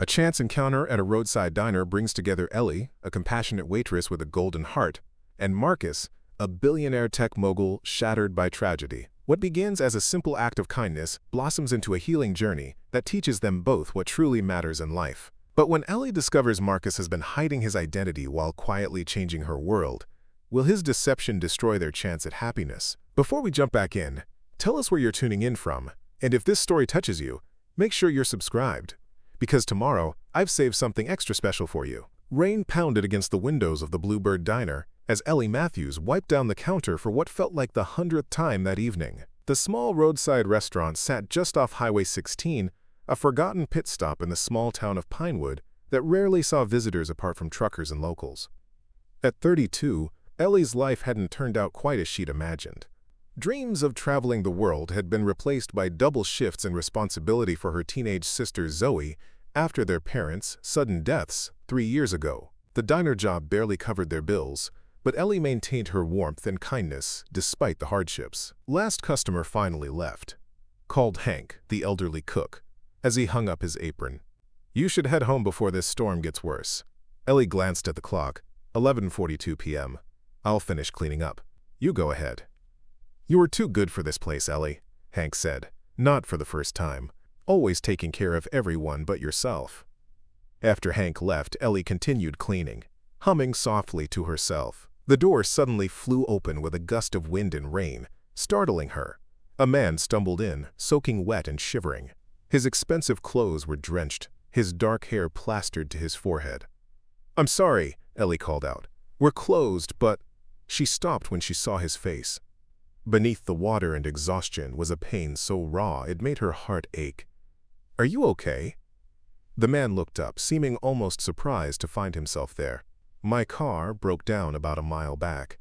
A chance encounter at a roadside diner brings together Ellie, a compassionate waitress with a golden heart, and Marcus, a billionaire tech mogul shattered by tragedy. What begins as a simple act of kindness blossoms into a healing journey that teaches them both what truly matters in life. But when Ellie discovers Marcus has been hiding his identity while quietly changing her world, will his deception destroy their chance at happiness? Before we jump back in, tell us where you're tuning in from, and if this story touches you, make sure you're subscribed. Because tomorrow, I've saved something extra special for you. Rain pounded against the windows of the Bluebird Diner as Ellie Matthews wiped down the counter for what felt like the 100th time that evening. The small roadside restaurant sat just off Highway 16, a forgotten pit stop in the small town of Pinewood that rarely saw visitors apart from truckers and locals. At 32, Ellie's life hadn't turned out quite as she'd imagined. Dreams of traveling the world had been replaced by double shifts and responsibility for her teenage sister Zoe after their parents' sudden deaths 3 years ago. The diner job barely covered their bills, but Ellie maintained her warmth and kindness despite the hardships. Last customer finally left, called Hank, the elderly cook, as he hung up his apron. "You should head home before this storm gets worse." Ellie glanced at the clock, 11:42 p.m. "I'll finish cleaning up. You go ahead." "You were too good for this place, Ellie," Hank said, not for the first time, always taking care of everyone but yourself. After Hank left, Ellie continued cleaning, humming softly to herself. The door suddenly flew open with a gust of wind and rain, startling her. A man stumbled in, soaking wet and shivering. His expensive clothes were drenched, his dark hair plastered to his forehead. "I'm sorry," Ellie called out. "We're closed, but—" She stopped when she saw his face. Beneath the water and exhaustion was a pain so raw it made her heart ache. "Are you okay?" The man looked up, seeming almost surprised to find himself there. "My car broke down about a mile back.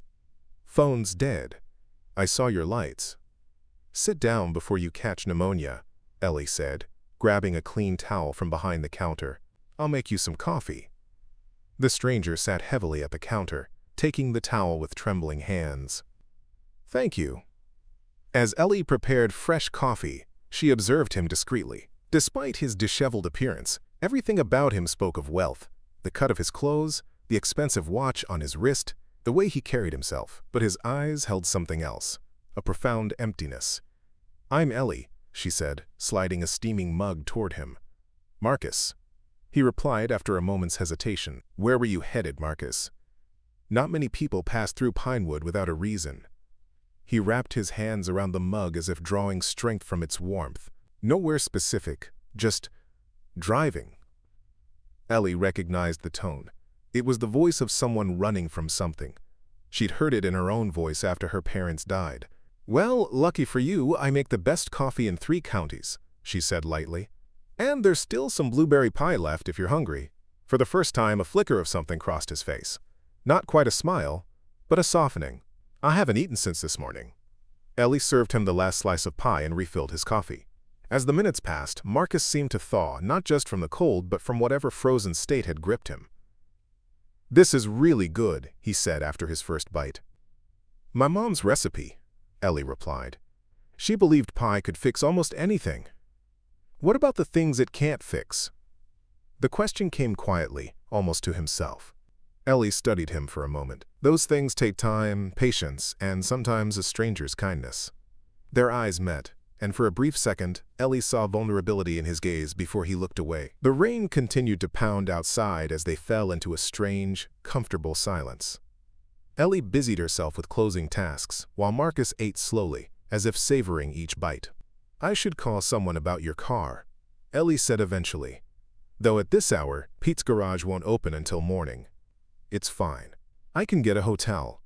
Phone's dead. I saw your lights." "Sit down before you catch pneumonia," Ellie said, grabbing a clean towel from behind the counter. "I'll make you some coffee." The stranger sat heavily at the counter, taking the towel with trembling hands. "Thank you." As Ellie prepared fresh coffee, she observed him discreetly. Despite his disheveled appearance, everything about him spoke of wealth. The cut of his clothes, the expensive watch on his wrist, the way he carried himself. But his eyes held something else, a profound emptiness. "I'm Ellie," she said, sliding a steaming mug toward him. "Marcus," he replied after a moment's hesitation. "Where were you headed, Marcus?" "Not many people pass through Pinewood without a reason." He wrapped his hands around the mug as if drawing strength from its warmth. "Nowhere specific, just driving." Ellie recognized the tone. It was the voice of someone running from something. She'd heard it in her own voice after her parents died. "Well, lucky for you, I make the best coffee in 3 counties, she said lightly. "And there's still some blueberry pie left if you're hungry." For the first time, a flicker of something crossed his face. Not quite a smile, but a softening. "I haven't eaten since this morning." Ellie served him the last slice of pie and refilled his coffee. As the minutes passed, Marcus seemed to thaw, not just from the cold, but from whatever frozen state had gripped him. "This is really good," he said after his first bite. "My mom's recipe," Ellie replied. "She believed pie could fix almost anything." "What about the things it can't fix?" The question came quietly, almost to himself. Ellie studied him for a moment. "Those things take time, patience, and sometimes a stranger's kindness." Their eyes met, and for a brief second, Ellie saw vulnerability in his gaze before he looked away. The rain continued to pound outside as they fell into a strange, comfortable silence. Ellie busied herself with closing tasks, while Marcus ate slowly, as if savoring each bite. "I should call someone about your car," Ellie said eventually. "Though at this hour, Pete's garage won't open until morning." "It's fine. I can get a hotel."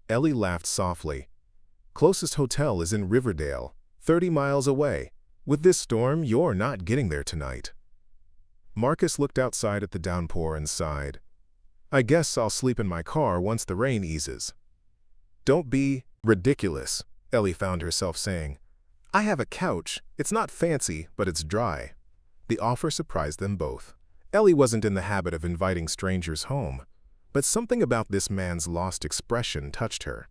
Ellie laughed softly. "Closest hotel is in Riverdale, 30 miles away. With this storm, you're not getting there tonight." Marcus looked outside at the downpour and sighed. "I guess I'll sleep in my car once the rain eases." "Don't be ridiculous," Ellie found herself saying. "I have a couch. It's not fancy, but it's dry." The offer surprised them both. Ellie wasn't in the habit of inviting strangers home, but something about this man's lost expression touched her.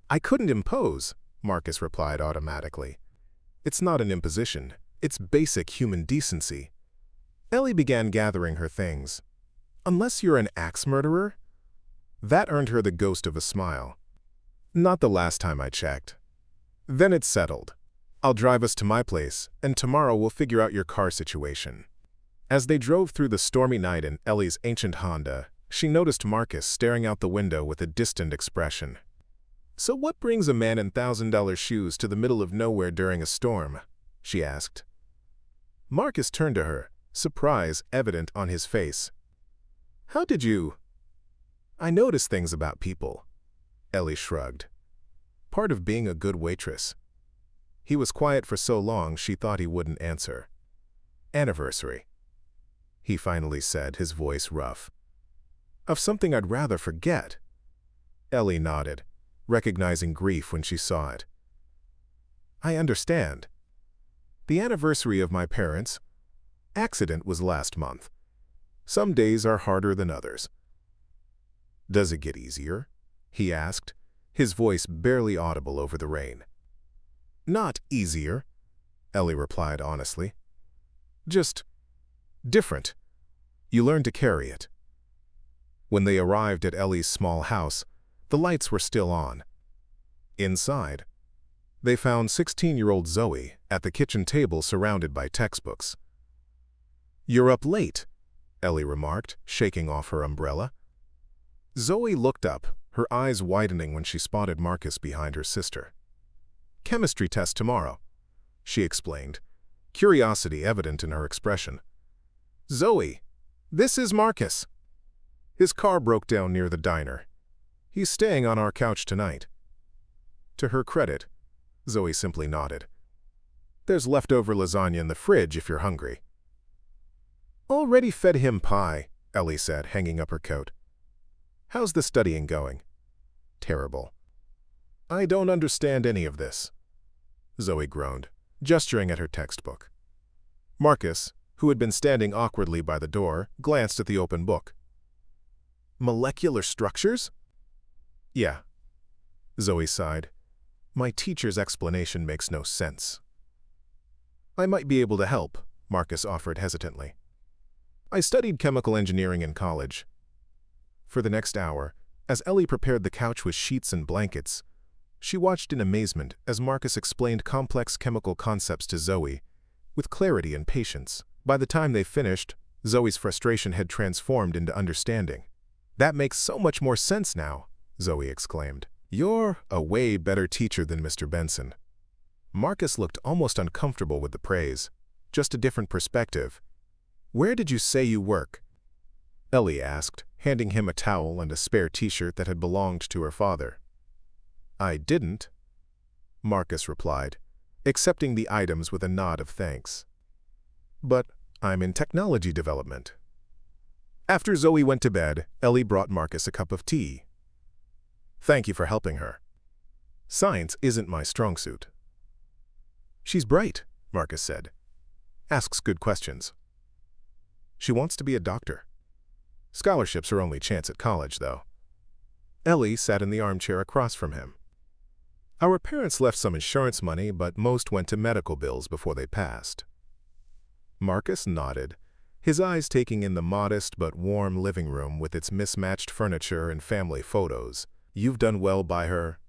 "I couldn't impose," Marcus replied automatically. "It's not an imposition. It's basic human decency." Ellie began gathering her things. Unless you're an axe murderer? That earned her the ghost of a smile. Not the last time I checked. Then it's settled. I'll drive us to my place, and tomorrow we'll figure out your car situation. As they drove through the stormy night in Ellie's ancient Honda, she noticed Marcus staring out the window with a distant expression. "So what brings a man in $1,000 shoes to the middle of nowhere during a storm?" she asked. Marcus turned to her, surprise evident on his face. "How did you—" "I notice things about people," Ellie shrugged. "Part of being a good waitress." He was quiet for so long she thought he wouldn't answer. "Anniversary," he finally said, his voice rough. "Of something I'd rather forget." Ellie nodded, recognizing grief when she saw it. "I understand. The anniversary of my parents' accident was last month. Some days are harder than others." "Does it get easier?" he asked, his voice barely audible over the rain. "Not easier," Ellie replied honestly. "Just different. You learn to carry it." When they arrived at Ellie's small house, the lights were still on. Inside, they found 16-year-old Zoe at the kitchen table surrounded by textbooks. "You're up late," Ellie remarked, shaking off her umbrella. Zoe looked up, her eyes widening when she spotted Marcus behind her sister. "Chemistry test tomorrow," she explained, curiosity evident in her expression. "Zoe, this is Marcus. His car broke down near the diner. He's staying on our couch tonight." To her credit, Zoe simply nodded. "There's leftover lasagna in the fridge if you're hungry." "Already fed him pie," Ellie said, hanging up her coat. "How's the studying going?" "Terrible." "I don't understand any of this," Zoe groaned, gesturing at her textbook. Marcus, who had been standing awkwardly by the door, glanced at the open book. "Molecular structures?" "Yeah," Zoe sighed. "My teacher's explanation makes no sense." "I might be able to help," Marcus offered hesitantly. "I studied chemical engineering in college." For the next hour, as Ellie prepared the couch with sheets and blankets, she watched in amazement as Marcus explained complex chemical concepts to Zoe, with clarity and patience. By the time they finished, Zoe's frustration had transformed into understanding. "That makes so much more sense now," Zoe exclaimed. "You're a way better teacher than Mr. Benson." Marcus looked almost uncomfortable with the praise. Just a different perspective. "Where did you say you work?" Ellie asked, handing him a towel and a spare t-shirt that had belonged to her father. "I didn't," Marcus replied, accepting the items with a nod of thanks. "But I'm in technology development." After Zoe went to bed, Ellie brought Marcus a cup of tea. "Thank you for helping her. Science isn't my strong suit." "She's bright," Marcus said. "Asks good questions. She wants to be a doctor. Scholarship's her only chance at college, though." Ellie sat in the armchair across from him. "Our parents left some insurance money, but most went to medical bills before they passed." Marcus nodded, his eyes taking in the modest but warm living room with its mismatched furniture and family photos. "You've done well by her."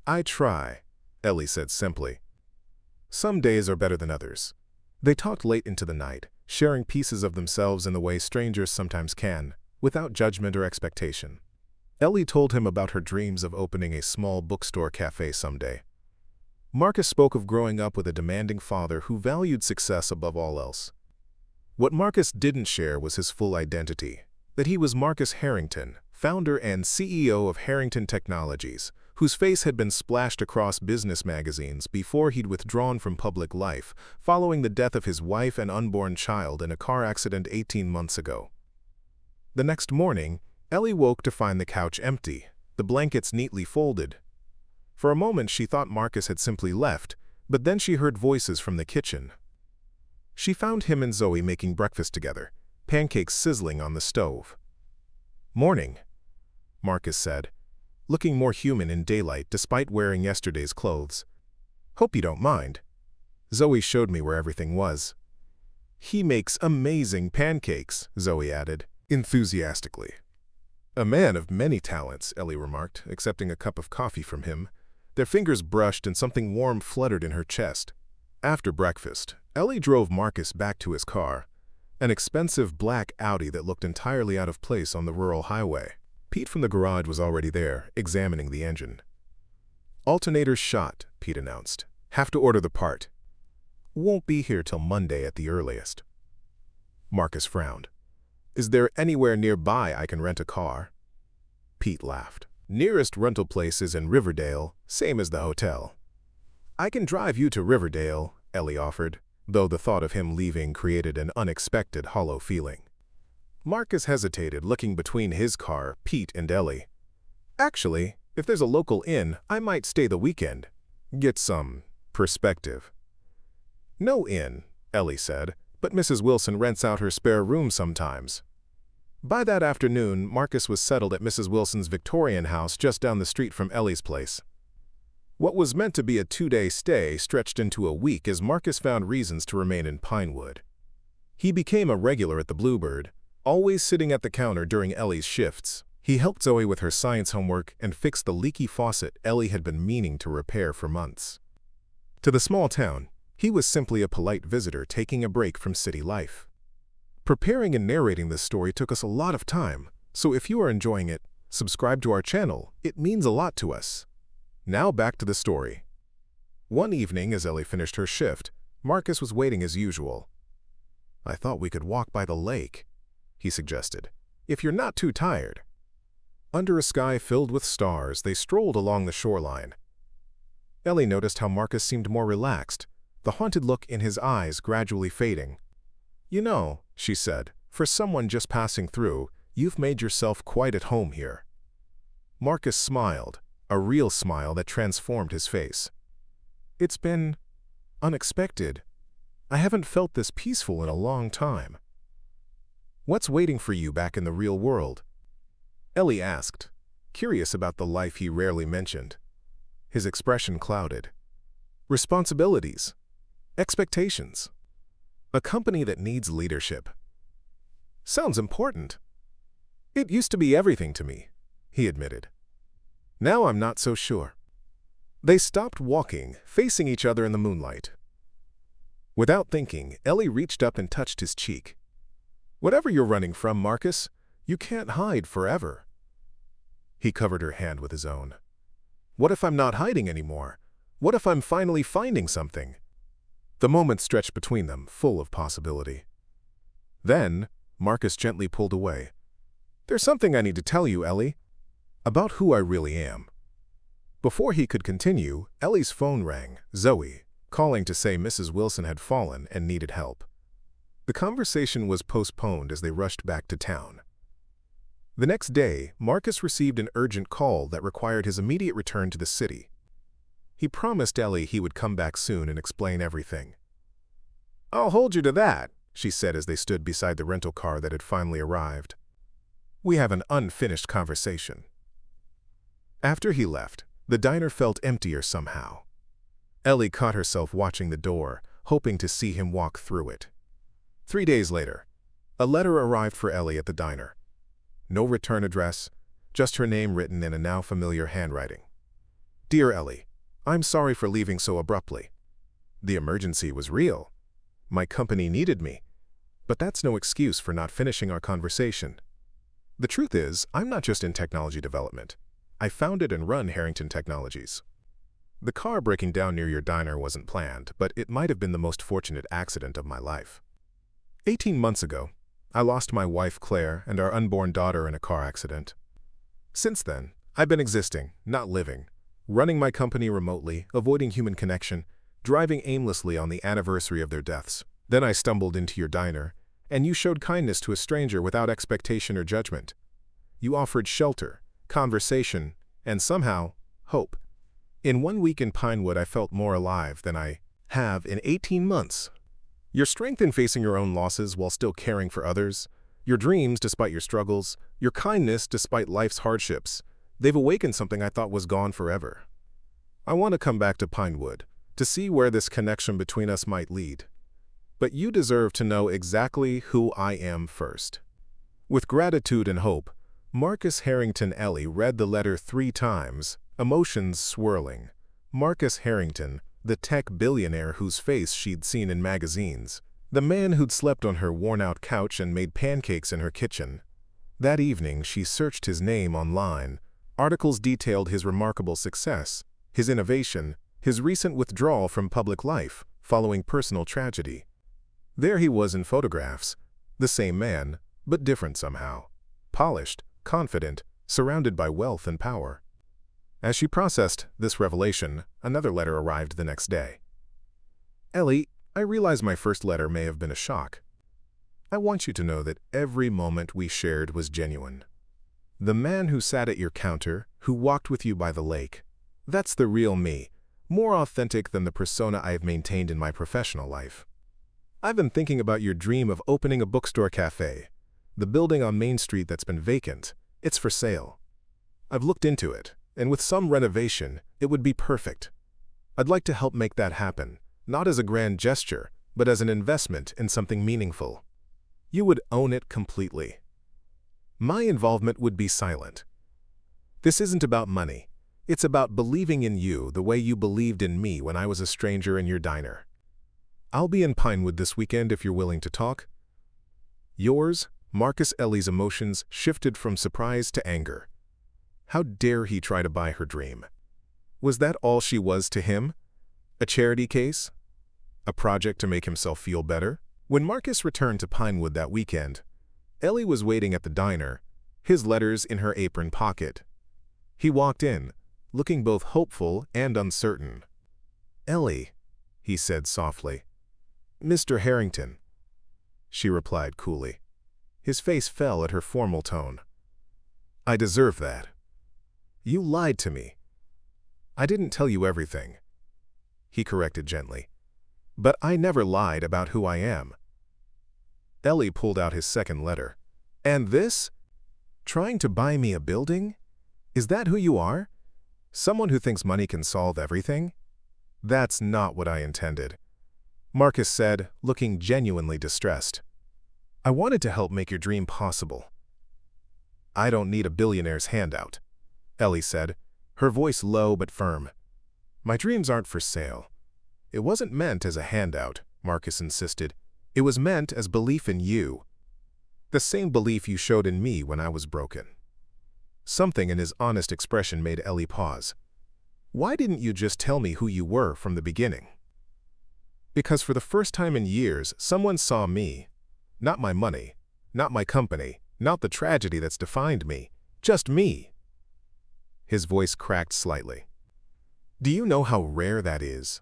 "I try," Ellie said simply. "Some days are better than others." They talked late into the night, sharing pieces of themselves in the way strangers sometimes can, without judgment or expectation. Ellie told him about her dreams of opening a small bookstore cafe someday. Marcus spoke of growing up with a demanding father who valued success above all else. What Marcus didn't share was his full identity, that he was Marcus Harrington, founder and CEO of Harrington Technologies, whose face had been splashed across business magazines before he'd withdrawn from public life, following the death of his wife and unborn child in a car accident 18 months ago. The next morning, Ellie woke to find the couch empty, the blankets neatly folded. For a moment she thought Marcus had simply left, but then she heard voices from the kitchen. She found him and Zoe making breakfast together, pancakes sizzling on the stove. "Morning," Marcus said, looking more human in daylight despite wearing yesterday's clothes. "Hope you don't mind. Zoe showed me where everything was." He makes amazing pancakes, Zoe added, enthusiastically. A man of many talents, Ellie remarked, accepting a cup of coffee from him. Their fingers brushed and something warm fluttered in her chest. After breakfast, Ellie drove Marcus back to his car, an expensive black Audi that looked entirely out of place on the rural highway. Pete from the garage was already there, examining the engine. "Alternator's shot," Pete announced. "Have to order the part. Won't be here till Monday at the earliest." Marcus frowned. "Is there anywhere nearby I can rent a car?" Pete laughed. "Nearest rental place is in Riverdale, same as the hotel." "I can drive you to Riverdale," Ellie offered, though the thought of him leaving created an unexpected hollow feeling. Marcus hesitated, looking between his car, Pete, and Ellie. "Actually, if there's a local inn, I might stay the weekend. Get some perspective." "No inn," Ellie said, "but Mrs. Wilson rents out her spare room sometimes." By that afternoon, Marcus was settled at Mrs. Wilson's Victorian house just down the street from Ellie's place. What was meant to be a 2-day stay stretched into a week as Marcus found reasons to remain in Pinewood. He became a regular at the Bluebird, always sitting at the counter during Ellie's shifts. He helped Zoe with her science homework and fixed the leaky faucet Ellie had been meaning to repair for months. To the small town, he was simply a polite visitor taking a break from city life. Preparing and narrating this story took us a lot of time, so if you are enjoying it, subscribe to our channel. It means a lot to us. Now back to the story. One evening, as Ellie finished her shift, Marcus was waiting as usual. "I thought we could walk by the lake," he suggested, "if you're not too tired." Under a sky filled with stars, they strolled along the shoreline. Ellie noticed how Marcus seemed more relaxed, the haunted look in his eyes gradually fading. "You know," she said, "for someone just passing through, you've made yourself quite at home here." Marcus smiled, a real smile that transformed his face. "It's been unexpected. I haven't felt this peaceful in a long time." "What's waiting for you back in the real world?" Ellie asked, curious about the life he rarely mentioned. His expression clouded. "Responsibilities. Expectations. A company that needs leadership." "Sounds important." "It used to be everything to me," he admitted. "Now I'm not so sure." They stopped walking, facing each other in the moonlight. Without thinking, Ellie reached up and touched his cheek. "Whatever you're running from, Marcus, you can't hide forever." He covered her hand with his own. "What if I'm not hiding anymore? What if I'm finally finding something?" The moment stretched between them, full of possibility. Then, Marcus gently pulled away. "There's something I need to tell you, Ellie, about who I really am." Before he could continue, Ellie's phone rang, Zoe, calling to say Mrs. Wilson had fallen and needed help. The conversation was postponed as they rushed back to town. The next day, Marcus received an urgent call that required his immediate return to the city. He promised Ellie he would come back soon and explain everything. "I'll hold you to that," she said as they stood beside the rental car that had finally arrived. "We have an unfinished conversation." After he left, the diner felt emptier somehow. Ellie caught herself watching the door, hoping to see him walk through it. 3 days later, a letter arrived for Ellie at the diner. No return address, just her name written in a now familiar handwriting. "Dear Ellie, I'm sorry for leaving so abruptly. The emergency was real. My company needed me, but that's no excuse for not finishing our conversation. The truth is, I'm not just in technology development. I founded and run Harrington Technologies. The car breaking down near your diner wasn't planned, but it might have been the most fortunate accident of my life. 18 months ago, I lost my wife Claire and our unborn daughter in a car accident. Since then, I've been existing, not living, running my company remotely, avoiding human connection, driving aimlessly on the anniversary of their deaths. Then I stumbled into your diner, and you showed kindness to a stranger without expectation or judgment. You offered shelter, conversation, and somehow, hope. In 1 week in Pinewood, I felt more alive than I have in 18 months. Your strength in facing your own losses while still caring for others, your dreams despite your struggles, your kindness despite life's hardships, they've awakened something I thought was gone forever. I want to come back to Pinewood, to see where this connection between us might lead. but you deserve to know exactly who I am first." With gratitude and hope, Marcus Harrington Ellie read the letter 3 times, emotions swirling. Marcus Harrington, the tech billionaire whose face she'd seen in magazines. The man who'd slept on her worn-out couch and made pancakes in her kitchen. That evening, she searched his name online. Articles detailed his remarkable success, his innovation, his recent withdrawal from public life following personal tragedy. There he was in photographs, the same man, but different somehow. Polished, confident, surrounded by wealth and power. As she processed this revelation, another letter arrived the next day. "Ellie, I realize my first letter may have been a shock. I want you to know that every moment we shared was genuine. The man who sat at your counter, who walked with you by the lake, that's the real me, more authentic than the persona I have maintained in my professional life. I've been thinking about your dream of opening a bookstore cafe, the building on Main Street that's been vacant. It's for sale. I've looked into it, and with some renovation, it would be perfect. I'd like to help make that happen, not as a grand gesture, but as an investment in something meaningful. You would own it completely. My involvement would be silent. This isn't about money. It's about believing in you the way you believed in me when I was a stranger in your diner. I'll be in Pinewood this weekend if you're willing to talk. Yours, Marcus." Ellie's emotions shifted from surprise to anger. How dare he try to buy her dream? Was that all she was to him? A charity case? A project to make himself feel better? When Marcus returned to Pinewood that weekend, Ellie was waiting at the diner, his letters in her apron pocket. He walked in, looking both hopeful and uncertain. "Ellie," he said softly. "Mr. Harrington," she replied coolly. His face fell at her formal tone. "I deserve that. You lied to me. I didn't tell you everything," he corrected gently. "But I never lied about who I am." Ellie pulled out his second letter. "And this? Trying to buy me a building? Is that who you are? Someone who thinks money can solve everything?" "That's not what I intended," Marcus said, looking genuinely distressed. "I wanted to help make your dream possible." "I don't need a billionaire's handout," Ellie said, her voice low but firm. "My dreams aren't for sale." "It wasn't meant as a handout," Marcus insisted. "It was meant as belief in you. The same belief you showed in me when I was broken." Something in his honest expression made Ellie pause. "Why didn't you just tell me who you were from the beginning?" "Because for the first time in years, someone saw me. Not my money, not my company, not the tragedy that's defined me. Just me." His voice cracked slightly. "Do you know how rare that is?"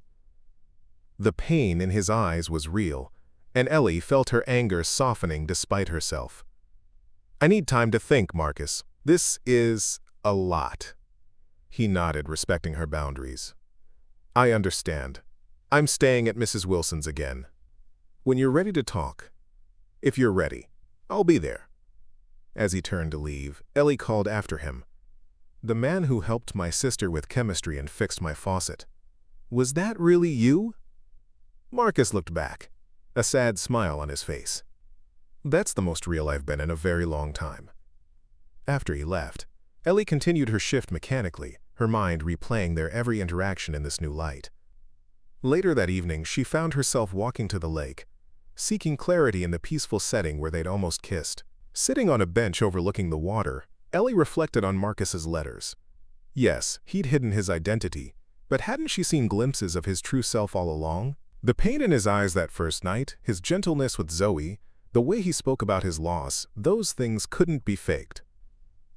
The pain in his eyes was real, and Ellie felt her anger softening despite herself. "I need time to think, Marcus. This is a lot." He nodded, respecting her boundaries. "I understand. I'm staying at Mrs. Wilson's again. When you're ready to talk, if you're ready, I'll be there." As he turned to leave, Ellie called after him. "The man who helped my sister with chemistry and fixed my faucet. Was that really you?" Marcus looked back, a sad smile on his face. "That's the most real I've been in a very long time." After he left, Ellie continued her shift mechanically, her mind replaying their every interaction in this new light. Later that evening, she found herself walking to the lake, seeking clarity in the peaceful setting where they'd almost kissed. Sitting on a bench overlooking the water, Ellie reflected on Marcus's letters. Yes, he'd hidden his identity, but hadn't she seen glimpses of his true self all along? The pain in his eyes that first night, his gentleness with Zoe, the way he spoke about his loss, those things couldn't be faked.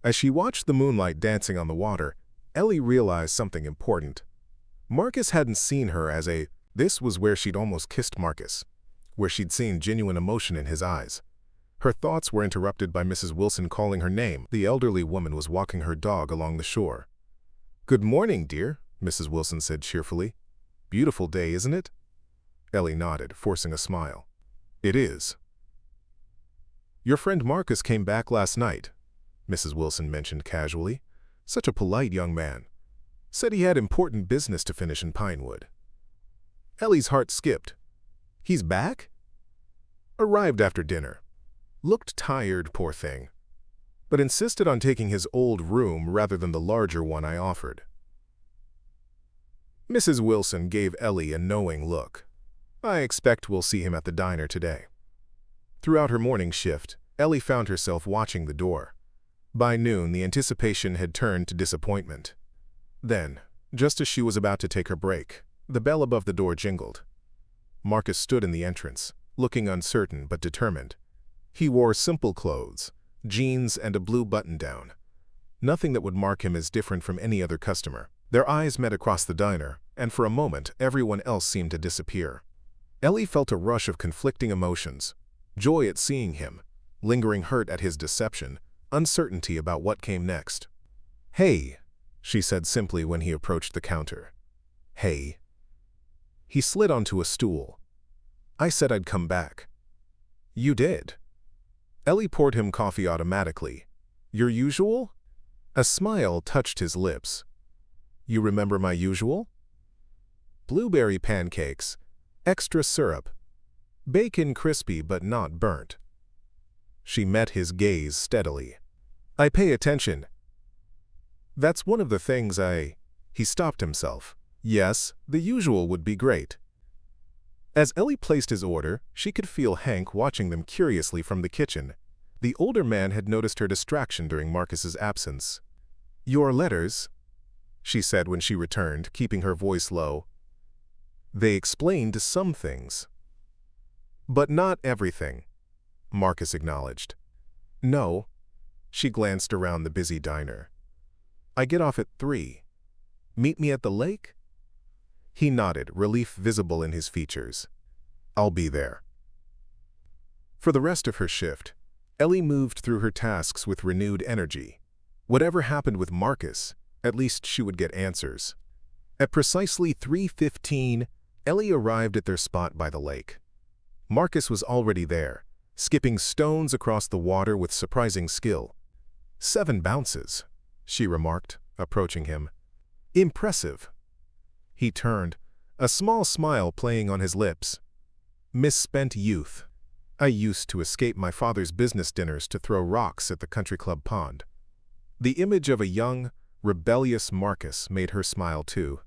As she watched the moonlight dancing on the water, Ellie realized something important. Marcus hadn't seen her as a— This was where she'd almost kissed Marcus, where she'd seen genuine emotion in his eyes. Her thoughts were interrupted by Mrs. Wilson calling her name. The elderly woman was walking her dog along the shore. "Good morning, dear," Mrs. Wilson said cheerfully. "Beautiful day, isn't it?" Ellie nodded, forcing a smile. "It is." "Your friend Marcus came back last night," Mrs. Wilson mentioned casually. "Such a polite young man. Said he had important business to finish in Pinewood." Ellie's heart skipped. "He's back?" Arrived after dinner. Looked tired, poor thing, but insisted on taking his old room rather than the larger one I offered. Mrs. Wilson gave Ellie a knowing look. I expect we'll see him at the diner today. Throughout her morning shift, Ellie found herself watching the door. By noon, the anticipation had turned to disappointment. Then, just as she was about to take her break, the bell above the door jingled. Marcus stood in the entrance, looking uncertain but determined. He wore simple clothes, jeans and a blue button-down. Nothing that would mark him as different from any other customer. Their eyes met across the diner, and for a moment everyone else seemed to disappear. Ellie felt a rush of conflicting emotions. Joy at seeing him, lingering hurt at his deception, uncertainty about what came next. "Hey," she said simply when he approached the counter. "Hey." He slid onto a stool. "I said I'd come back." "You did." Ellie poured him coffee automatically. "Your usual?" A smile touched his lips. "You remember my usual?" Blueberry pancakes, extra syrup, bacon crispy but not burnt. She met his gaze steadily. "I pay attention." "That's one of the things I—" He stopped himself. "Yes, the usual would be great." As Ellie placed his order, she could feel Hank watching them curiously from the kitchen. The older man had noticed her distraction during Marcus's absence. "Your letters," she said when she returned, keeping her voice low. "They explained some things." "But not everything," Marcus acknowledged. "No." She glanced around the busy diner. "I get off at 3. Meet me at the lake?" He nodded, relief visible in his features. "I'll be there." For the rest of her shift, Ellie moved through her tasks with renewed energy. Whatever happened with Marcus, at least she would get answers. At precisely 3:15, Ellie arrived at their spot by the lake. Marcus was already there, skipping stones across the water with surprising skill. 7 bounces, she remarked, approaching him. "Impressive." He turned, a small smile playing on his lips. "Misspent youth. I used to escape my father's business dinners to throw rocks at the country club pond." The image of a young, rebellious Marcus made her smile too.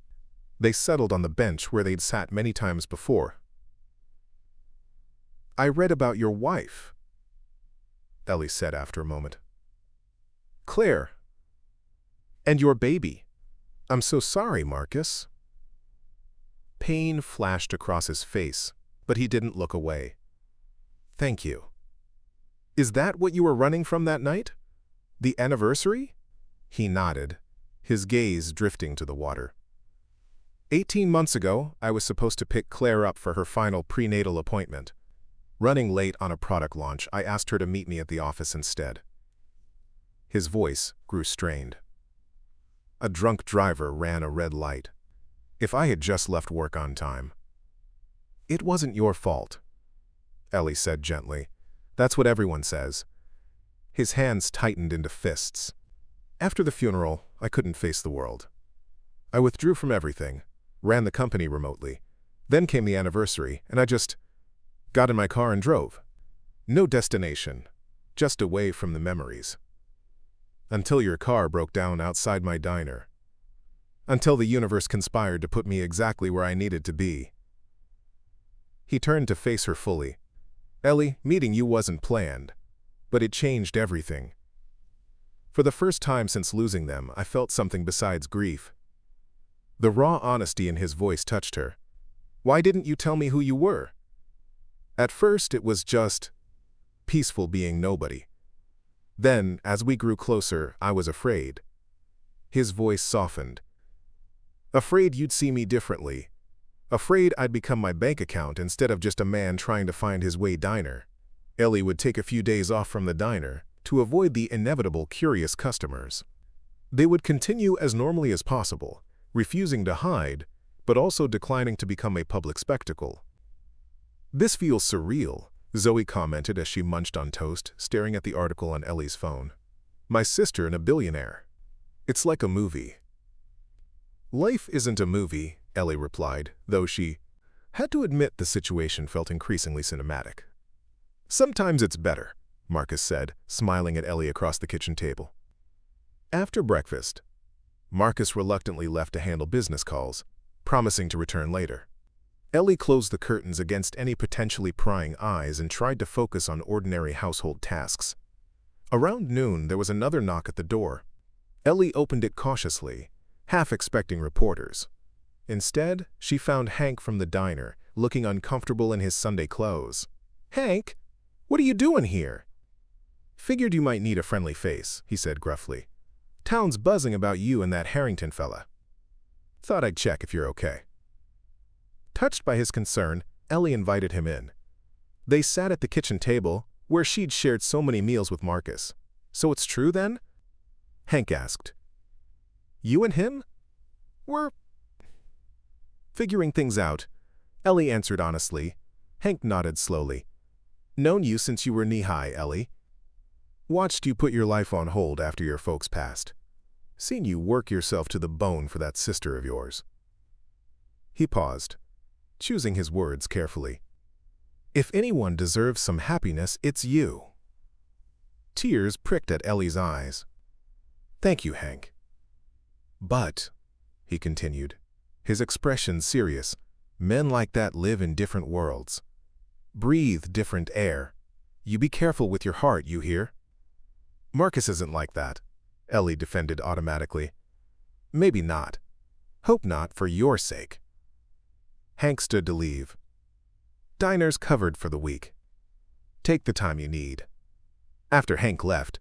They settled on the bench where they'd sat many times before. "I read about your wife," Ellie said after a moment. "Claire. And your baby. I'm so sorry, Marcus." Pain flashed across his face, but he didn't look away. "Thank you." "Is that what you were running from that night? The anniversary?" He nodded, his gaze drifting to the water. 18 months ago, I was supposed to pick Claire up for her final prenatal appointment. Running late on a product launch, I asked her to meet me at the office instead. His voice grew strained. A drunk driver ran a red light. If I had just left work on time. "It wasn't your fault," Ellie said gently. "That's what everyone says." His hands tightened into fists. "After the funeral, I couldn't face the world. I withdrew from everything, ran the company remotely. Then came the anniversary, and I just got in my car and drove. No destination, just away from the memories. Until your car broke down outside my diner. Until the universe conspired to put me exactly where I needed to be." He turned to face her fully. "Ellie, meeting you wasn't planned, but it changed everything." For the first time since losing them, I felt something besides grief. The raw honesty in his voice touched her. "Why didn't you tell me who you were?" "At first, it was just peaceful being nobody. Then, as we grew closer, I was afraid." His voice softened. "Afraid you'd see me differently. Afraid I'd become my bank account instead of just a man trying to find his way diner." Ellie would take a few days off from the diner to avoid the inevitable curious customers. They would continue as normally as possible, refusing to hide, but also declining to become a public spectacle. "This feels surreal," Zoe commented as she munched on toast, staring at the article on Ellie's phone. "My sister and a billionaire. It's like a movie." "Life isn't a movie," Ellie replied, though she had to admit the situation felt increasingly cinematic. Sometimes it's better, Marcus said, smiling at Ellie across the kitchen table. After breakfast, Marcus reluctantly left to handle business calls, promising to return later. Ellie closed the curtains against any potentially prying eyes and tried to focus on ordinary household tasks. Around noon, there was another knock at the door. Ellie opened it cautiously, half expecting reporters. Instead, she found Hank from the diner, looking uncomfortable in his Sunday clothes. "Hank, what are you doing here?" "Figured you might need a friendly face," he said gruffly. "Town's buzzing about you and that Harrington fella. Thought I'd check if you're okay." Touched by his concern, Ellie invited him in. They sat at the kitchen table, where she'd shared so many meals with Marcus. "So it's true, then?" Hank asked. "You and him?" "We're figuring things out," Ellie answered honestly. Hank nodded slowly. "Known you since you were knee-high, Ellie. Watched you put your life on hold after your folks passed. Seen you work yourself to the bone for that sister of yours." He paused, choosing his words carefully. "If anyone deserves some happiness, it's you." Tears pricked at Ellie's eyes. "Thank you, Hank. But," he continued, his expression serious, "men like that live in different worlds. Breathe different air. You be careful with your heart, you hear?" "Marcus isn't like that," Ellie defended automatically. "Maybe not. Hope not for your sake." Hank stood to leave. "Diner's covered for the week. Take the time you need." After Hank left,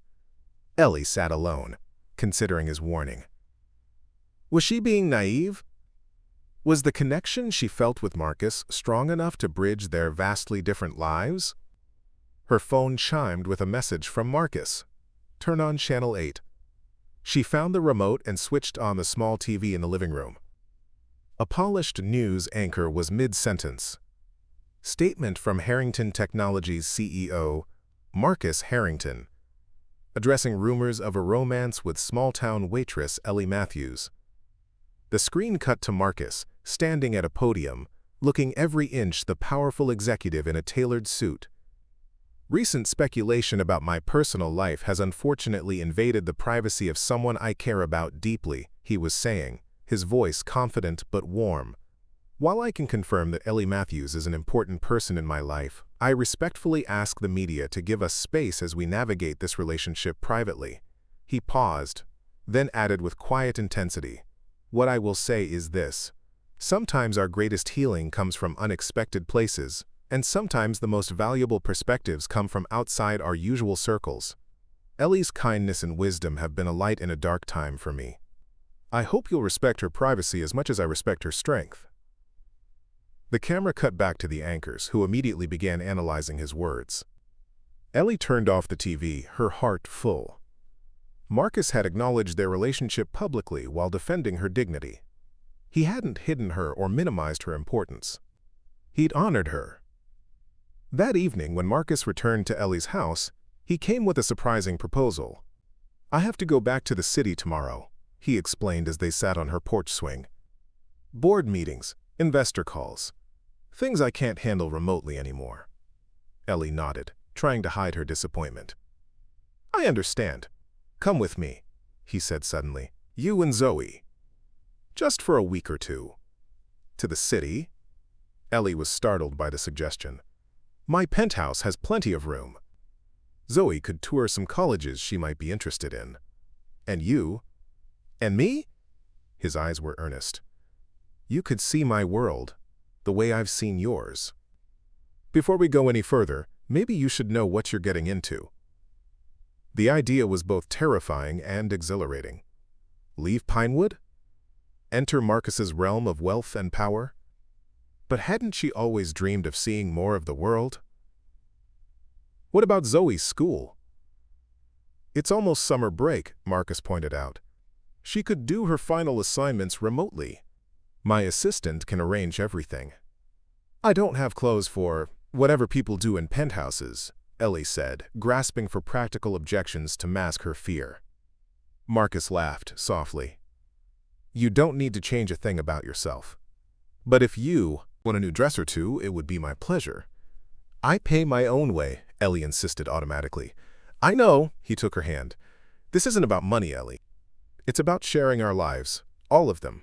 Ellie sat alone, considering his warning. Was she being naive? Was the connection she felt with Marcus strong enough to bridge their vastly different lives? Her phone chimed with a message from Marcus. "Turn on Channel 8. She found the remote and switched on the small TV in the living room. A polished news anchor was mid-sentence. Statement from Harrington Technologies CEO, Marcus Harrington, addressing rumors of a romance with small-town waitress Ellie Matthews. The screen cut to Marcus, standing at a podium, looking every inch the powerful executive in a tailored suit. "Recent speculation about my personal life has unfortunately invaded the privacy of someone I care about deeply," he was saying, his voice confident but warm. "While I can confirm that Ellie Matthews is an important person in my life, I respectfully ask the media to give us space as we navigate this relationship privately." He paused, then added with quiet intensity, "What I will say is this. Sometimes our greatest healing comes from unexpected places, and sometimes the most valuable perspectives come from outside our usual circles. Ellie's kindness and wisdom have been a light in a dark time for me. I hope you'll respect her privacy as much as I respect her strength." The camera cut back to the anchors, who immediately began analyzing his words. Ellie turned off the TV, her heart full. Marcus had acknowledged their relationship publicly while defending her dignity. He hadn't hidden her or minimized her importance. He'd honored her. That evening, when Marcus returned to Ellie's house, he came with a surprising proposal. "I have to go back to the city tomorrow," he explained as they sat on her porch swing. "Board meetings, investor calls. Things I can't handle remotely anymore." Ellie nodded, trying to hide her disappointment. "I understand. Come with me," he said suddenly. "You and Zoe. Just for a week or two." "To the city?" Ellie was startled by the suggestion. "My penthouse has plenty of room. Zoe could tour some colleges she might be interested in. And you?" "And me?" His eyes were earnest. "You could see my world, the way I've seen yours. Before we go any further, maybe you should know what you're getting into." The idea was both terrifying and exhilarating. Leave Pinewood? Enter Marcus's realm of wealth and power? But hadn't she always dreamed of seeing more of the world? What about Zoe's school? "It's almost summer break," Marcus pointed out. "She could do her final assignments remotely. My assistant can arrange everything." "I don't have clothes for whatever people do in penthouses," Ellie said, grasping for practical objections to mask her fear. Marcus laughed softly. "You don't need to change a thing about yourself. But if you want a new dress or two, it would be my pleasure. I pay my own way, Ellie insisted automatically. I know, he took her hand. This isn't about money, Ellie. It's about sharing our lives, all of them.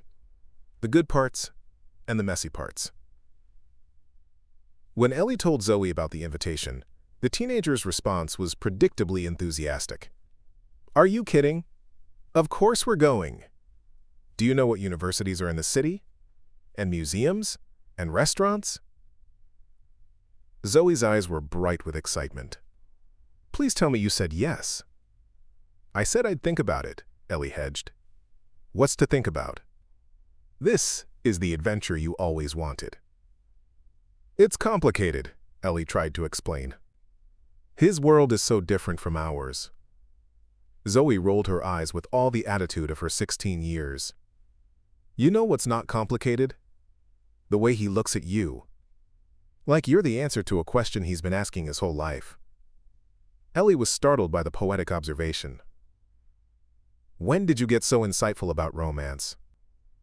The good parts and the messy parts. When Ellie told Zoe about the invitation, the teenager's response was predictably enthusiastic. Are you kidding? Of course we're going. Do you know what universities are in the city? And museums? And restaurants? Zoe's eyes were bright with excitement. Please tell me you said yes. I said I'd think about it, Ellie hedged. What's to think about? This is the adventure you always wanted. It's complicated, Ellie tried to explain. His world is so different from ours. Zoe rolled her eyes with all the attitude of her 16 years. You know what's not complicated? The way he looks at you. Like you're the answer to a question he's been asking his whole life. Ellie was startled by the poetic observation. When did you get so insightful about romance?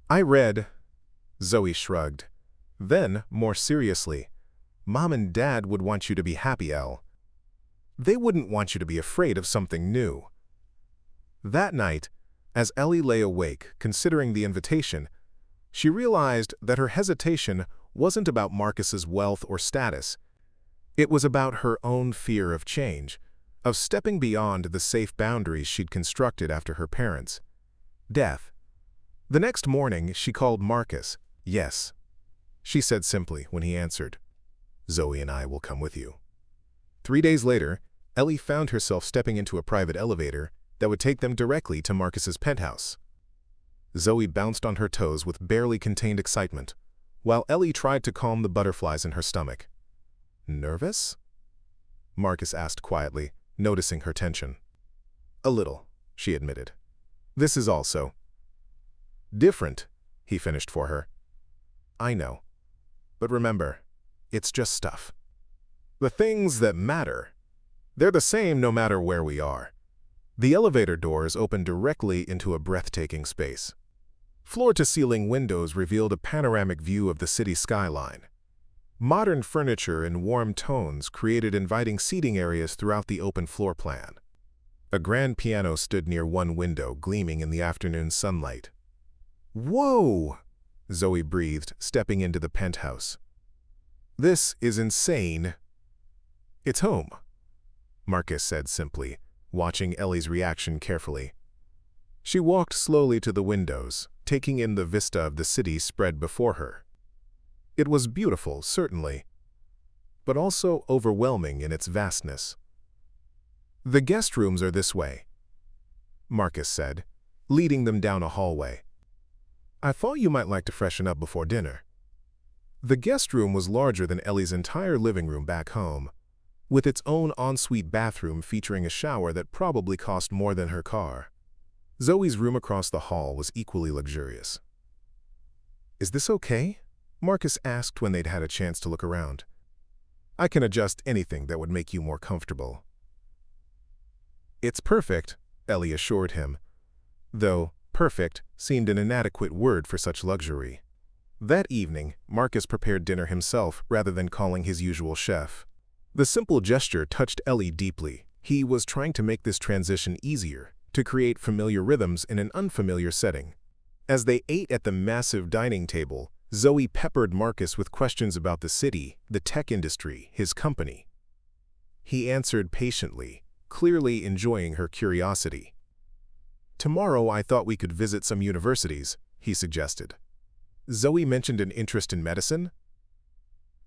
I read. Zoe shrugged. Then, more seriously, Mom and Dad would want you to be happy, Elle. They wouldn't want you to be afraid of something new. That night, as Ellie lay awake, considering the invitation, she realized that her hesitation wasn't about Marcus's wealth or status. It was about her own fear of change, of stepping beyond the safe boundaries she'd constructed after her parents' death. The next morning, she called Marcus. Yes, she said simply when he answered. Zoe and I will come with you. 3 days later, Ellie found herself stepping into a private elevator that would take them directly to Marcus's penthouse. Zoe bounced on her toes with barely contained excitement, while Ellie tried to calm the butterflies in her stomach. Nervous? Marcus asked quietly, noticing her tension. A little, she admitted. This is also different, he finished for her. I know. But remember, it's just stuff. The things that matter, they're the same no matter where we are. The elevator doors opened directly into a breathtaking space. Floor-to-ceiling windows revealed a panoramic view of the city skyline. Modern furniture in warm tones created inviting seating areas throughout the open floor plan. A grand piano stood near one window, gleaming in the afternoon sunlight. Whoa! Zoe breathed, stepping into the penthouse. This is insane. It's home, Marcus said simply, watching Ellie's reaction carefully. She walked slowly to the windows, taking in the vista of the city spread before her. It was beautiful, certainly, but also overwhelming in its vastness. The guest rooms are this way, Marcus said, leading them down a hallway. I thought you might like to freshen up before dinner. The guest room was larger than Ellie's entire living room back home, with its own ensuite bathroom featuring a shower that probably cost more than her car. Zoe's room across the hall was equally luxurious. Is this okay? Marcus asked when they'd had a chance to look around. I can adjust anything that would make you more comfortable. It's perfect, Ellie assured him, though perfect seemed an inadequate word for such luxury. That evening, Marcus prepared dinner himself rather than calling his usual chef. The simple gesture touched Ellie deeply. He was trying to make this transition easier, to create familiar rhythms in an unfamiliar setting. As they ate at the massive dining table, Zoe peppered Marcus with questions about the city, the tech industry, his company. He answered patiently, clearly enjoying her curiosity. Tomorrow I thought we could visit some universities, he suggested. Zoe mentioned an interest in medicine.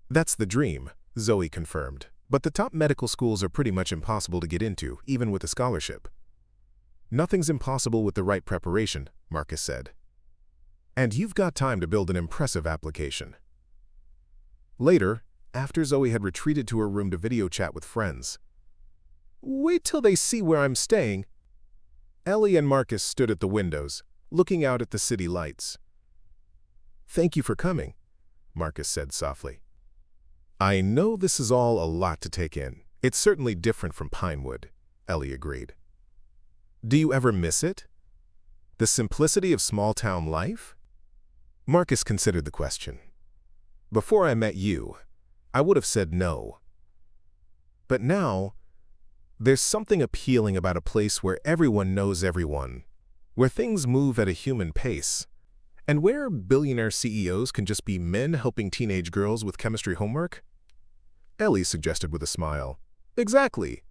That's the dream, Zoe confirmed, but the top medical schools are pretty much impossible to get into, even with a scholarship. Nothing's impossible with the right preparation, Marcus said. And you've got time to build an impressive application. Later, after Zoe had retreated to her room to video chat with friends. Wait till they see where I'm staying. Ellie and Marcus stood at the windows, looking out at the city lights. Thank you for coming, Marcus said softly. I know this is all a lot to take in. It's certainly different from Pinewood, Ellie agreed. Do you ever miss it? The simplicity of small-town life? Marcus considered the question. Before I met you, I would have said no. But now, there's something appealing about a place where everyone knows everyone, where things move at a human pace, and where billionaire CEOs can just be men helping teenage girls with chemistry homework? Ellie suggested with a smile. Exactly.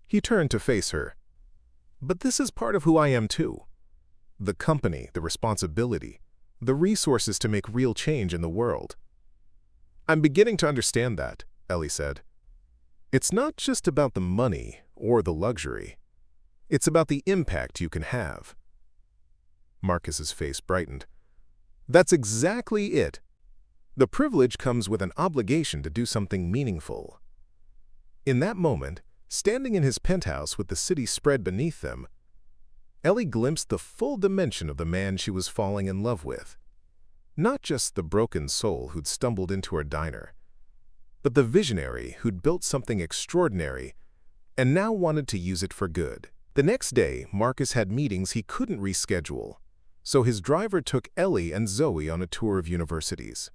He turned to face her. But this is part of who I am too. The company, the responsibility, the resources to make real change in the world. I'm beginning to understand that, Ellie said. It's not just about the money or the luxury. It's about the impact you can have. Marcus's face brightened. That's exactly it. The privilege comes with an obligation to do something meaningful. In that moment, standing in his penthouse with the city spread beneath them, Ellie glimpsed the full dimension of the man she was falling in love with. Not just the broken soul who'd stumbled into her diner, but the visionary who'd built something extraordinary and now wanted to use it for good. The next day, Marcus had meetings he couldn't reschedule, so his driver took Ellie and Zoe on a tour of universities.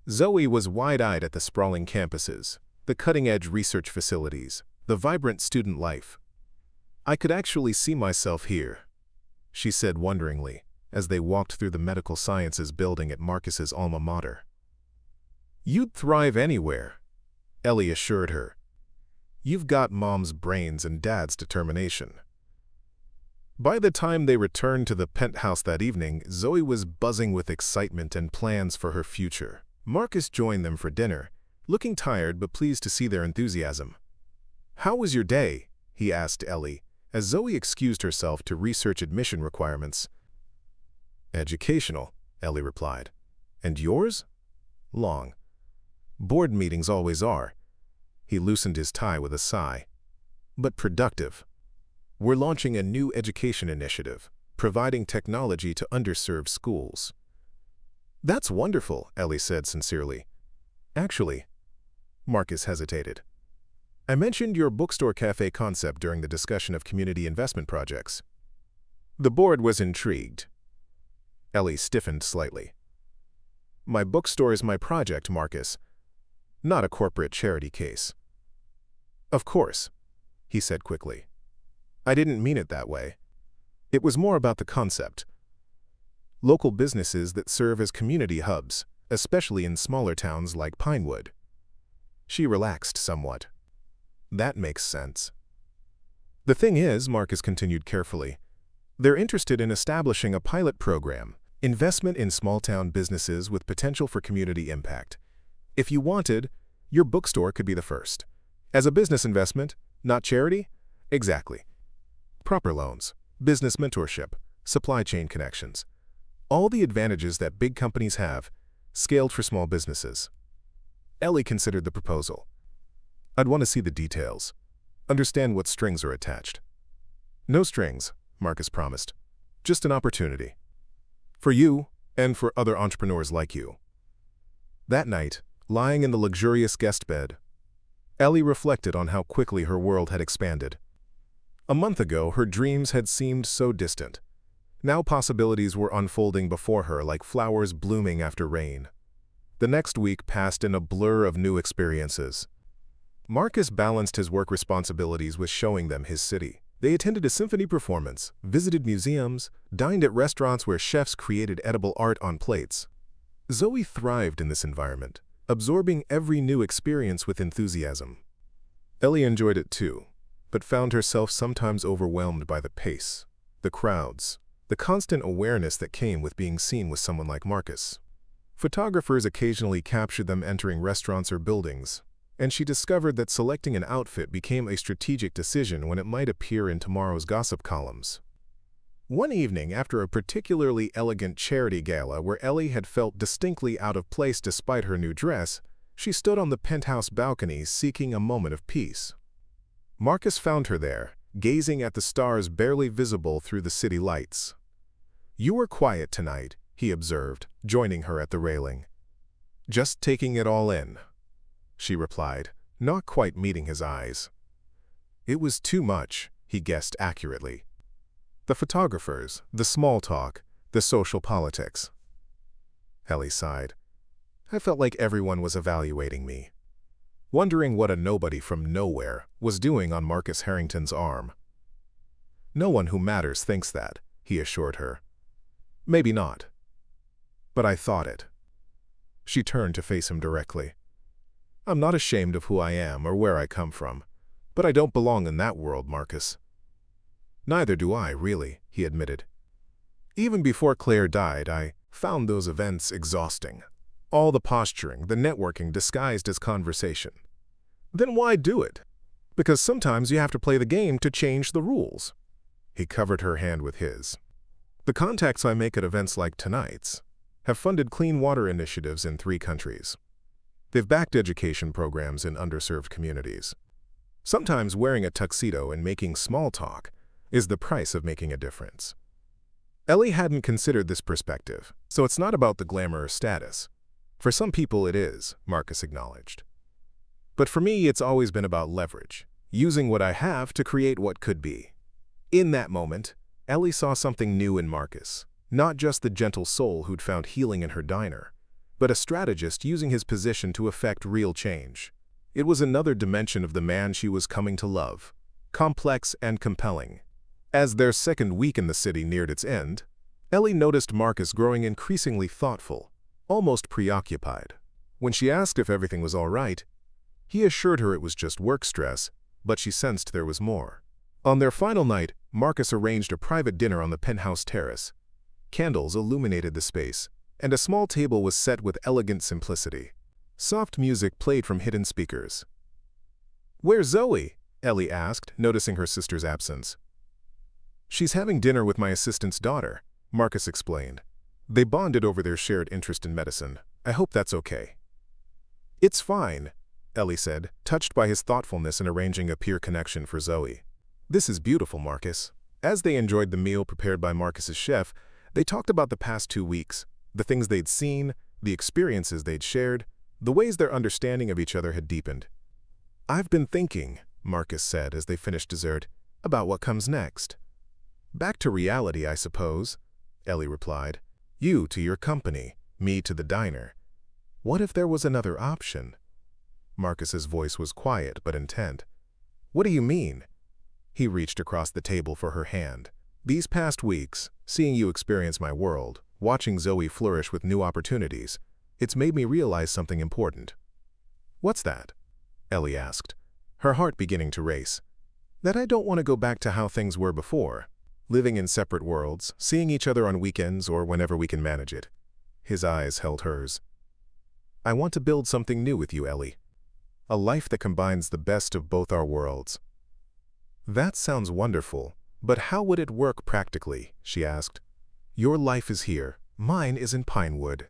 Zoe was wide-eyed at the sprawling campuses, the cutting-edge research facilities, the vibrant student life. I could actually see myself here, she said wonderingly, as they walked through the medical sciences building at Marcus's alma mater. You'd thrive anywhere, Ellie assured her. You've got Mom's brains and Dad's determination. By the time they returned to the penthouse that evening, Zoe was buzzing with excitement and plans for her future. Marcus joined them for dinner, looking tired but pleased to see their enthusiasm. How was your day? He asked Ellie, as Zoe excused herself to research admission requirements. Educational, Ellie replied. And yours? Long. Board meetings always are. He loosened his tie with a sigh. But productive. We're launching a new education initiative, providing technology to underserved schools. That's wonderful, Ellie said sincerely. Actually, Marcus hesitated. I mentioned your bookstore cafe concept during the discussion of community investment projects. The board was intrigued. Ellie stiffened slightly. My bookstore is my project, Marcus, not a corporate charity case. Of course, he said quickly. I didn't mean it that way. It was more about the concept. Local businesses that serve as community hubs, especially in smaller towns like Pinewood. She relaxed somewhat. That makes sense. The thing is, Marcus continued carefully, they're interested in establishing a pilot program, investment in small-town businesses with potential for community impact. If you wanted, your bookstore could be the first. As a business investment, not charity? Exactly. Proper loans, business mentorship, supply chain connections. All the advantages that big companies have, scaled for small businesses. Ellie considered the proposal. I'd want to see the details. Understand what strings are attached. No strings, Marcus promised. Just an opportunity. For you and for other entrepreneurs like you. That night, lying in the luxurious guest bed, Ellie reflected on how quickly her world had expanded. A month ago, her dreams had seemed so distant. Now possibilities were unfolding before her like flowers blooming after rain. The next week passed in a blur of new experiences. Marcus balanced his work responsibilities with showing them his city. They attended a symphony performance, visited museums, dined at restaurants where chefs created edible art on plates. Zoe thrived in this environment, absorbing every new experience with enthusiasm. Ellie enjoyed it too, but found herself sometimes overwhelmed by the pace, the crowds, the constant awareness that came with being seen with someone like Marcus. Photographers occasionally captured them entering restaurants or buildings, and she discovered that selecting an outfit became a strategic decision when it might appear in tomorrow's gossip columns. One evening, after a particularly elegant charity gala where Ellie had felt distinctly out of place despite her new dress, she stood on the penthouse balcony seeking a moment of peace. Marcus found her there, gazing at the stars barely visible through the city lights. You were quiet tonight, he observed, joining her at the railing. Just taking it all in, she replied, not quite meeting his eyes. It was too much, he guessed accurately. The photographers, the small talk, the social politics. Ellie sighed. I felt like everyone was evaluating me. wondering what a nobody from nowhere was doing on Marcus Harrington's arm. "No one who matters thinks that," he assured her. "Maybe not. But I thought it." She turned to face him directly. "I'm not ashamed of who I am or where I come from, but I don't belong in that world, Marcus." "Neither do I, really," he admitted. "Even before Claire died, I found those events exhausting. All the posturing, the networking disguised as conversation. Then why do it? Because sometimes you have to play the game to change the rules." He covered her hand with his. "The contacts I make at events like tonight's have funded clean water initiatives in 3 countries. They've backed education programs in underserved communities. Sometimes wearing a tuxedo and making small talk is the price of making a difference." Ellie hadn't considered this perspective, so it's not about the glamour or status. "For some people it is," Marcus acknowledged. "But for me it's always been about leverage, using what I have to create what could be." In that moment, Ellie saw something new in Marcus, not just the gentle soul who'd found healing in her diner, but a strategist using his position to effect real change. It was another dimension of the man she was coming to love, complex and compelling. As their second week in the city neared its end, Ellie noticed Marcus growing increasingly thoughtful, almost preoccupied. When she asked if everything was all right, he assured her it was just work stress, but she sensed there was more. On their final night, Marcus arranged a private dinner on the penthouse terrace. Candles illuminated the space, and a small table was set with elegant simplicity. Soft music played from hidden speakers. "Where's Zoe?" Ellie asked, noticing her sister's absence. "She's having dinner with my assistant's daughter," Marcus explained. "They bonded over their shared interest in medicine. I hope that's okay." "It's fine," Ellie said, touched by his thoughtfulness in arranging a peer connection for Zoe. "This is beautiful, Marcus." As they enjoyed the meal prepared by Marcus's chef, they talked about the past 2 weeks, the things they'd seen, the experiences they'd shared, the ways their understanding of each other had deepened. "I've been thinking," Marcus said as they finished dessert, "about what comes next." "Back to reality, I suppose," Ellie replied. "You to your company, me to the diner. What if there was another option?" Marcus's voice was quiet but intent. "What do you mean?" He reached across the table for her hand. "These past weeks, seeing you experience my world, watching Zoe flourish with new opportunities, it's made me realize something important." "What's that?" Ellie asked, her heart beginning to race. "That I don't want to go back to how things were before, living in separate worlds, seeing each other on weekends or whenever we can manage it." His eyes held hers. "I want to build something new with you, Ellie. A life that combines the best of both our worlds." "That sounds wonderful, but how would it work practically?" she asked. "Your life is here, mine is in Pinewood."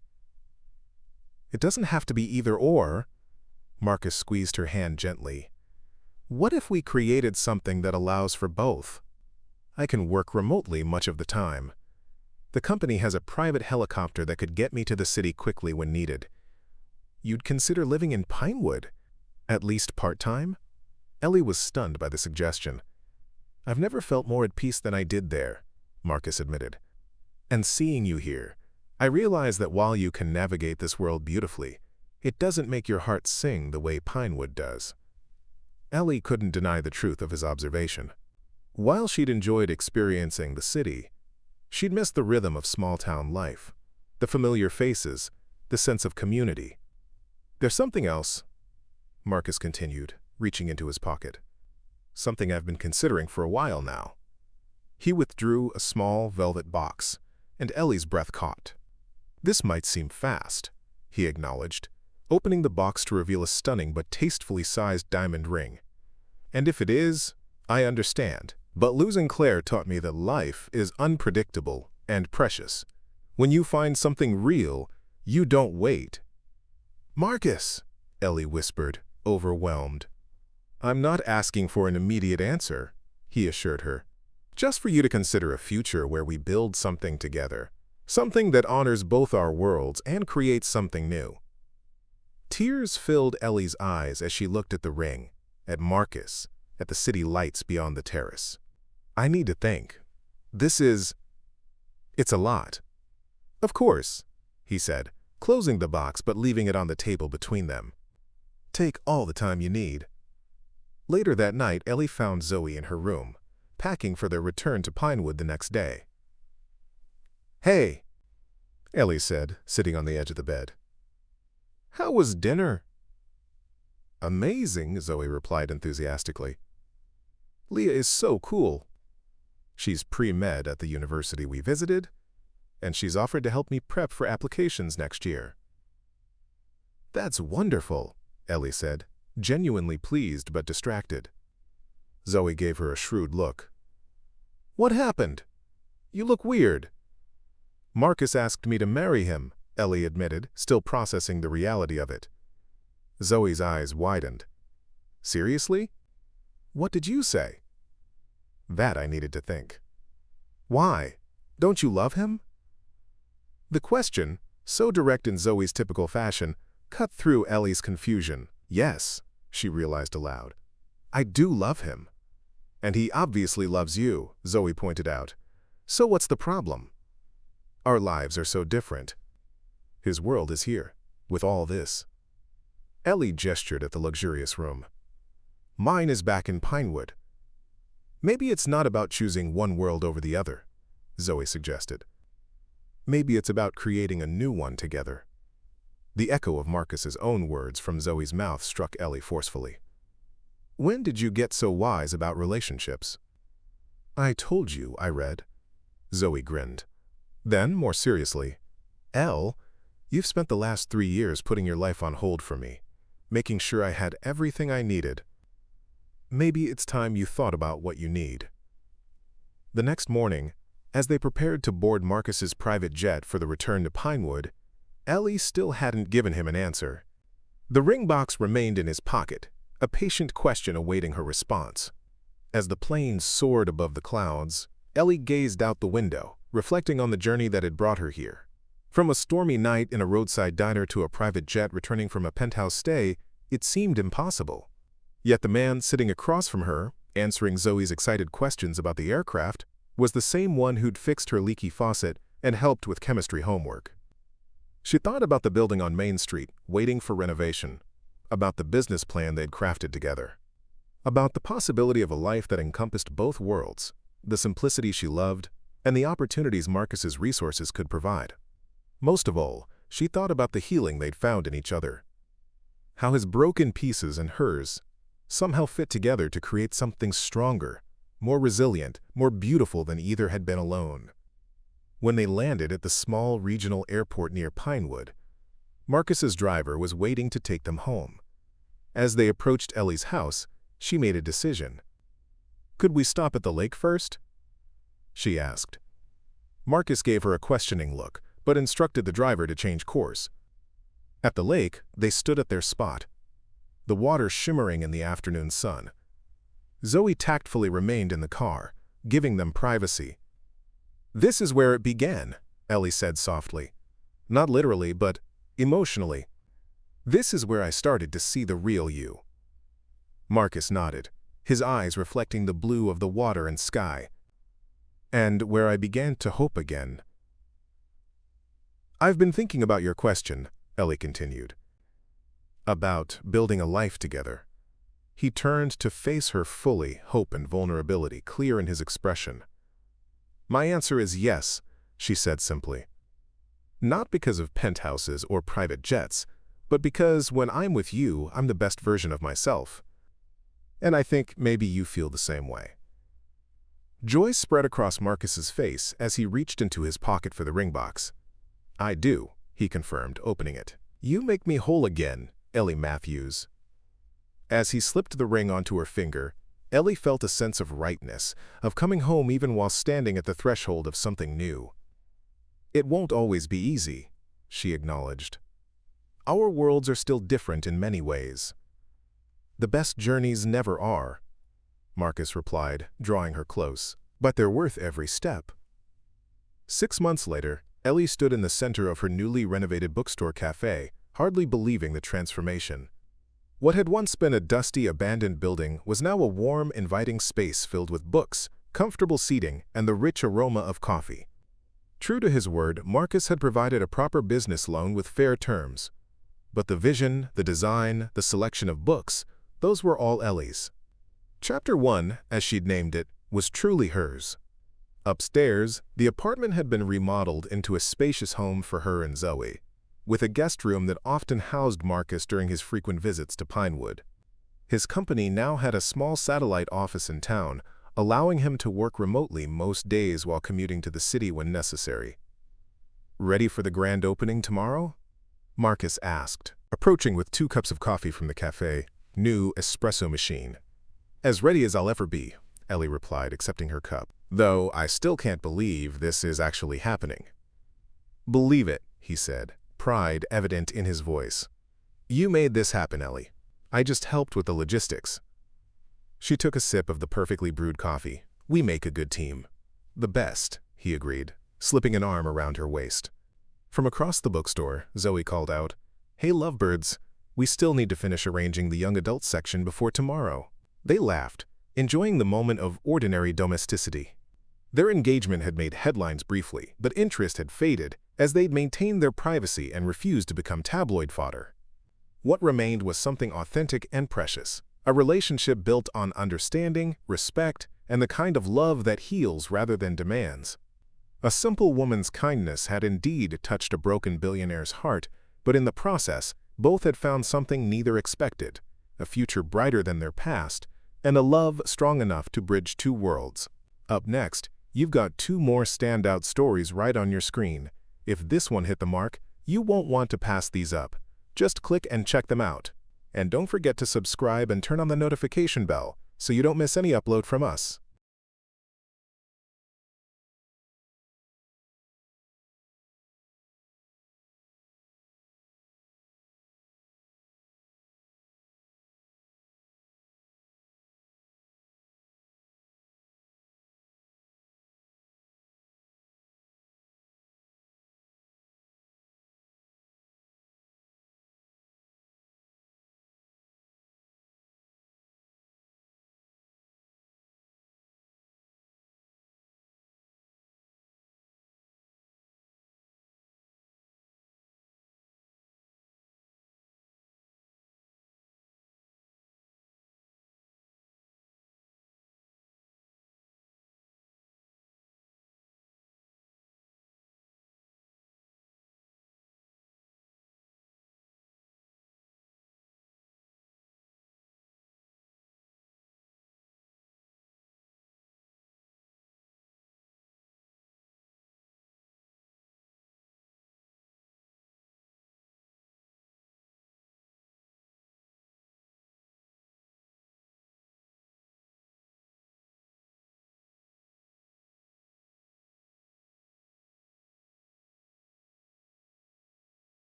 "It doesn't have to be either or." Marcus squeezed her hand gently. "What if we created something that allows for both? I can work remotely much of the time. The company has a private helicopter that could get me to the city quickly when needed." "You'd consider living in Pinewood? At least part-time?" Ellie was stunned by the suggestion. "I've never felt more at peace than I did there," Marcus admitted. "And seeing you here, I realize that while you can navigate this world beautifully, it doesn't make your heart sing the way Pinewood does." Ellie couldn't deny the truth of his observation. While she'd enjoyed experiencing the city, she'd missed the rhythm of small-town life, the familiar faces, the sense of community. "There's something else," Marcus continued, reaching into his pocket. "Something I've been considering for a while now." He withdrew a small velvet box, and Ellie's breath caught. "This might seem fast," he acknowledged, opening the box to reveal a stunning but tastefully sized diamond ring. "And if it is, I understand. But losing Claire taught me that life is unpredictable and precious. When you find something real, you don't wait." "Marcus," Ellie whispered, overwhelmed. "I'm not asking for an immediate answer," he assured her. "Just for you to consider a future where we build something together, something that honors both our worlds and creates something new." Tears filled Ellie's eyes as she looked at the ring, at Marcus, at the city lights beyond the terrace. "I need to think. It's a lot." "Of course," he said, closing the box but leaving it on the table between them. Take all the time you need. Later that night, Ellie found Zoe in her room, packing for their return to Pinewood the next day. "Hey," Ellie said, sitting on the edge of the bed. "How was dinner?" "Amazing," Zoe replied enthusiastically. "Leah is so cool. She's pre-med at the university we visited, and she's offered to help me prep for applications next year." "That's wonderful," Ellie said, genuinely pleased but distracted. Zoe gave her a shrewd look. "What happened? You look weird." "Marcus asked me to marry him," Ellie admitted, still processing the reality of it. Zoe's eyes widened. "Seriously? What did you say?" That I needed to think. "Why? Don't you love him?" The question, so direct in Zoe's typical fashion, cut through Ellie's confusion. "Yes," she realized aloud. "I do love him. And he obviously loves you," Zoe pointed out. "So what's the problem? Our lives are so different. His world is here, with all this." Ellie gestured at the luxurious room. "Mine is back in Pinewood." "Maybe it's not about choosing one world over the other," Zoe suggested. "Maybe it's about creating a new one together." The echo of Marcus's own words from Zoe's mouth struck Ellie forcefully. "When did you get so wise about relationships?" "I told you, I read." Zoe grinned. Then, more seriously, "Elle, you've spent the last 3 years putting your life on hold for me, making sure I had everything I needed. Maybe it's time you thought about what you need." The next morning, as they prepared to board Marcus's private jet for the return to Pinewood, Ellie still hadn't given him an answer. The ring box remained in his pocket, a patient question awaiting her response. As the plane soared above the clouds, Ellie gazed out the window, reflecting on the journey that had brought her here. From a stormy night in a roadside diner to a private jet returning from a penthouse stay, it seemed impossible. Yet the man sitting across from her, answering Zoe's excited questions about the aircraft, was the same one who'd fixed her leaky faucet and helped with chemistry homework. She thought about the building on Main Street, waiting for renovation, about the business plan they'd crafted together, about the possibility of a life that encompassed both worlds, the simplicity she loved, and the opportunities Marcus's resources could provide. Most of all, she thought about the healing they'd found in each other. How his broken pieces and hers somehow fit together to create something stronger, more resilient, more beautiful than either had been alone. When they landed at the small regional airport near Pinewood, Marcus's driver was waiting to take them home. As they approached Ellie's house, she made a decision. "Could we stop at the lake first?" she asked. Marcus gave her a questioning look, but instructed the driver to change course. At the lake, they stood at their spot, the water shimmering in the afternoon sun. Zoe tactfully remained in the car, giving them privacy. "This is where it began," Ellie said softly. "Not literally, but emotionally. This is where I started to see the real you." Marcus nodded, his eyes reflecting the blue of the water and sky. "And where I began to hope again." "I've been thinking about your question," Ellie continued. "About building a life together." He turned to face her fully, hope and vulnerability clear in his expression. "My answer is yes," she said simply. "Not because of penthouses or private jets, but because when I'm with you, I'm the best version of myself. And I think maybe you feel the same way." Joy spread across Marcus's face as he reached into his pocket for the ring box. "I do," he confirmed, opening it. "You make me whole again, Ellie Matthews." As he slipped the ring onto her finger, Ellie felt a sense of rightness, of coming home even while standing at the threshold of something new. "It won't always be easy," she acknowledged. "Our worlds are still different in many ways." "The best journeys never are," Marcus replied, drawing her close. "But they're worth every step." 6 months later, Ellie stood in the center of her newly renovated bookstore cafe, hardly believing the transformation. What had once been a dusty, abandoned building was now a warm, inviting space filled with books, comfortable seating, and the rich aroma of coffee. True to his word, Marcus had provided a proper business loan with fair terms. But the vision, the design, the selection of books, those were all Ellie's. Chapter 1, as she'd named it, was truly hers. Upstairs, the apartment had been remodeled into a spacious home for her and Zoe, with a guest room that often housed Marcus during his frequent visits to Pinewood. His company now had a small satellite office in town, allowing him to work remotely most days while commuting to the city when necessary. "Ready for the grand opening tomorrow?" Marcus asked, approaching with 2 cups of coffee from the cafe, new espresso machine. "As ready as I'll ever be," Ellie replied, accepting her cup. "Though I still can't believe this is actually happening." "Believe it," he said, pride evident in his voice. "You made this happen, Ellie. I just helped with the logistics." She took a sip of the perfectly brewed coffee. "We make a good team." "The best," he agreed, slipping an arm around her waist. From across the bookstore, Zoe called out, "Hey, lovebirds, we still need to finish arranging the young adult section before tomorrow." They laughed, enjoying the moment of ordinary domesticity. Their engagement had made headlines briefly, but interest had faded as they'd maintained their privacy and refused to become tabloid fodder. What remained was something authentic and precious, a relationship built on understanding, respect, and the kind of love that heals rather than demands. A simple woman's kindness had indeed touched a broken billionaire's heart, but in the process, both had found something neither expected, a future brighter than their past, and a love strong enough to bridge 2 worlds. Up next, you've got 2 more standout stories right on your screen. If this one hit the mark, you won't want to pass these up. Just click and check them out. And don't forget to subscribe and turn on the notification bell so you don't miss any upload from us.